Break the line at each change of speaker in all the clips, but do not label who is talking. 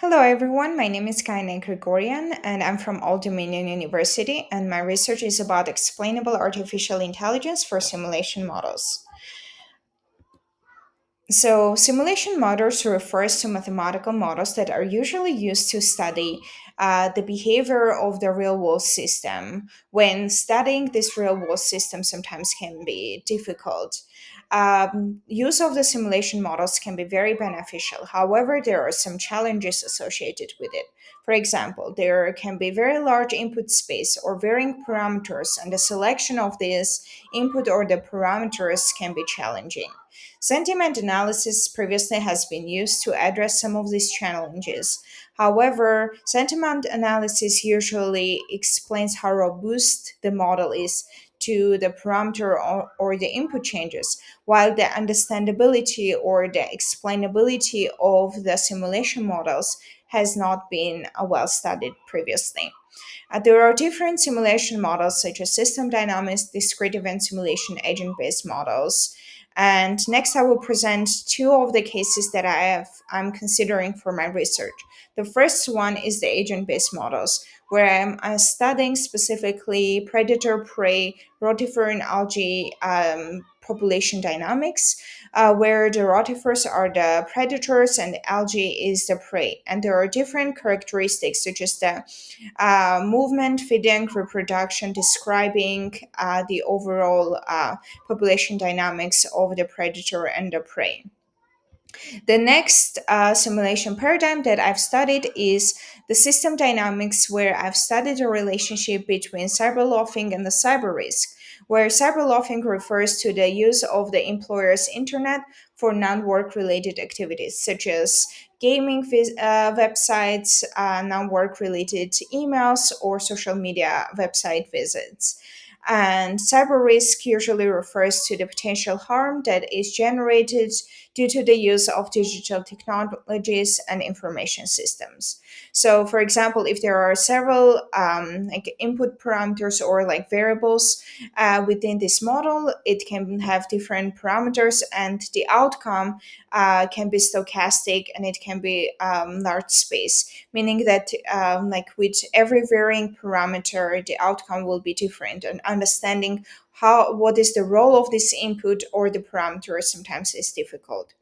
Hello, everyone. My name is Kaina Gregorian, and I'm from Old Dominion University, and my research is about explainable artificial intelligence for simulation models. So, simulation models refers to mathematical models that are usually used to study the behavior of the real world system. When studying this real world system sometimes can be difficult. Use of the simulation models can be very beneficial. However, there are some challenges associated with it. For example, there can be very large input space or varying parameters, and the selection of this input or the parameters can be challenging. Sentiment analysis previously has been used to address some of these challenges. However, sentiment analysis usually explains how robust the model is to the parameter or the input changes, while the understandability or the explainability of the simulation models has not been well studied previously. There are different simulation models such as system dynamics, discrete event simulation, agent-based models. And next, I will present two of the cases that I'm considering for my research. The first one is the agent-based models, where I'm studying specifically predator-prey, rotifer and algae population dynamics, where the rotifers are the predators and the algae is the prey. And there are different characteristics such as the movement, feeding, reproduction, describing the overall population dynamics of the predator and the prey. The next simulation paradigm that I've studied is the system dynamics, where I've studied the relationship between cyberloafing and the cyber risk, where cyberloafing refers to the use of the employer's internet for non-work related activities such as gaming websites, non-work related emails, or social media website visits. And cyber risk usually refers to the potential harm that is generated due to the use of digital technologies and information systems. So, for example, if there are several like input parameters or like variables within this model, it can have different parameters, and the outcome can be stochastic and it can be large space, meaning that like with every varying parameter, the outcome will be different, and understanding how what is the role of this input or the parameter sometimes is difficult.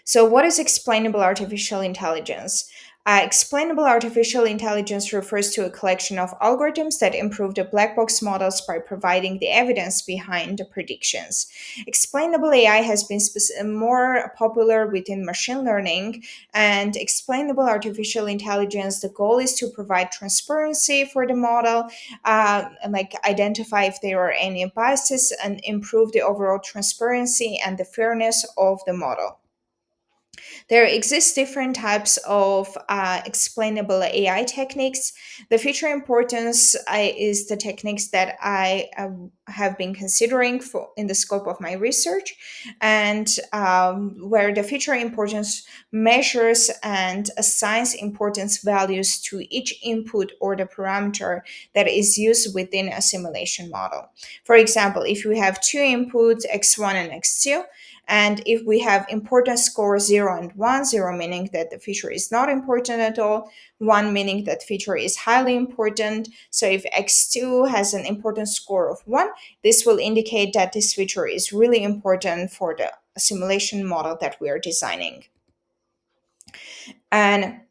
So, what is explainable artificial intelligence? Explainable artificial intelligence refers to a collection of algorithms that improve the black box models by providing the evidence behind the predictions. Explainable AI has been more popular within machine learning, and explainable artificial intelligence, the goal is to provide transparency for the model, and like identify if there are any biases and improve the overall transparency and the fairness of the model. There exist different types of explainable AI techniques. The future importance is the techniques that I have been considering for in the scope of my research, and where the future importance measures and assigns importance values to each input or the parameter that is used within a simulation model. For example, if we have two inputs, x1 and x2, and if we have importance score 0 and 1, 0 meaning that the feature is not important at all, 1 meaning that feature is highly important. So if x2 has an importance score of 1, this will indicate that this feature is really important for the simulation model that we are designing. And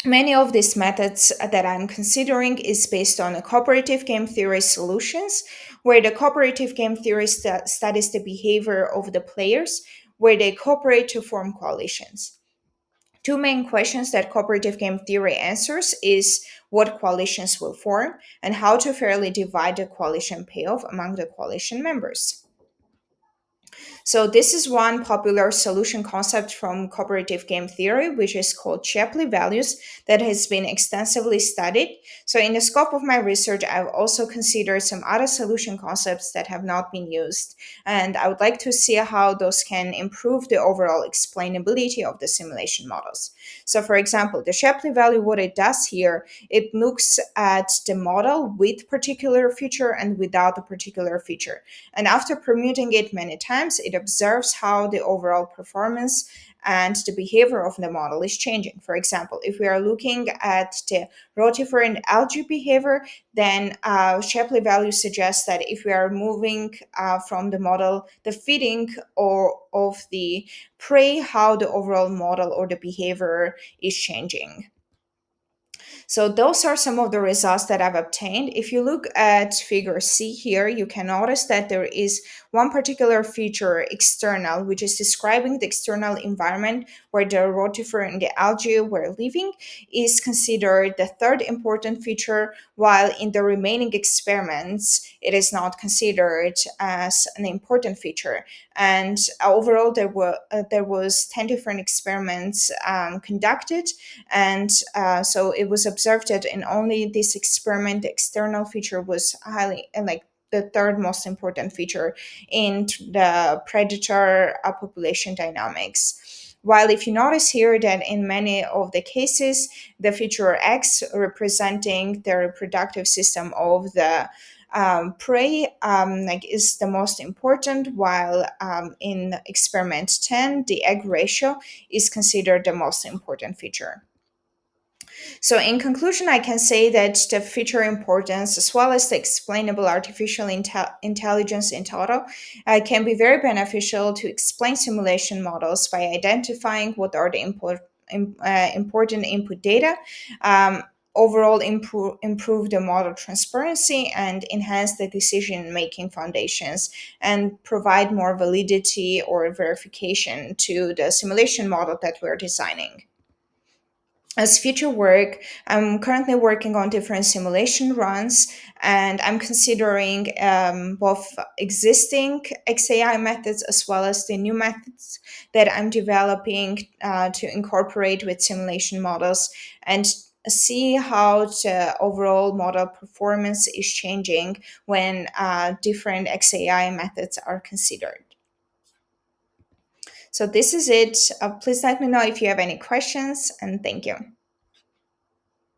many of these methods that I'm considering is based on a cooperative game theory solutions, where the cooperative game theory studies the behavior of the players, where they cooperate to form coalitions. Two main questions that cooperative game theory answers is what coalitions will form and how to fairly divide the coalition payoff among the coalition members. So this is one popular solution concept from cooperative game theory, which is called Shapley values, that has been extensively studied. So in the scope of my research, I've also considered some other solution concepts that have not been used, and I would like to see how those can improve the overall explainability of the simulation models. So for example, the Shapley value, what it does here, it looks at the model with particular feature and without a particular feature. And after permuting it many times, it observes how the overall performance and the behavior of the model is changing. For example, if we are looking at the rotifer and algae behavior, then Shapley value suggests that if we are moving from the model, the feeding or of the prey, how the overall model or the behavior is changing. So those are some of the results that I've obtained. If you look at figure C here, you can notice that there is one particular feature external, which is describing the external environment where the rotifer and the algae were living, is considered the third important feature, while in the remaining experiments, it is not considered as an important feature. And overall, there was 10 different experiments conducted, and so it was observed that in only this experiment, the external feature was highly like the third most important feature in the predator population dynamics. While if you notice here that in many of the cases, the feature X representing the reproductive system of the prey like is the most important, while in experiment 10, the egg ratio is considered the most important feature. So, in conclusion, I can say that the feature importance, as well as the explainable artificial intelligence in total, can be very beneficial to explain simulation models by identifying what are the important input data. Overall, improve the model transparency and enhance the decision making foundations and provide more validity or verification to the simulation model that we're designing. As future work, I'm currently working on different simulation runs, and I'm considering both existing XAI methods as well as the new methods that I'm developing to incorporate with simulation models and see how the overall model performance is changing when different XAI methods are considered. So this is it. Please let me know if you have any questions, and thank you.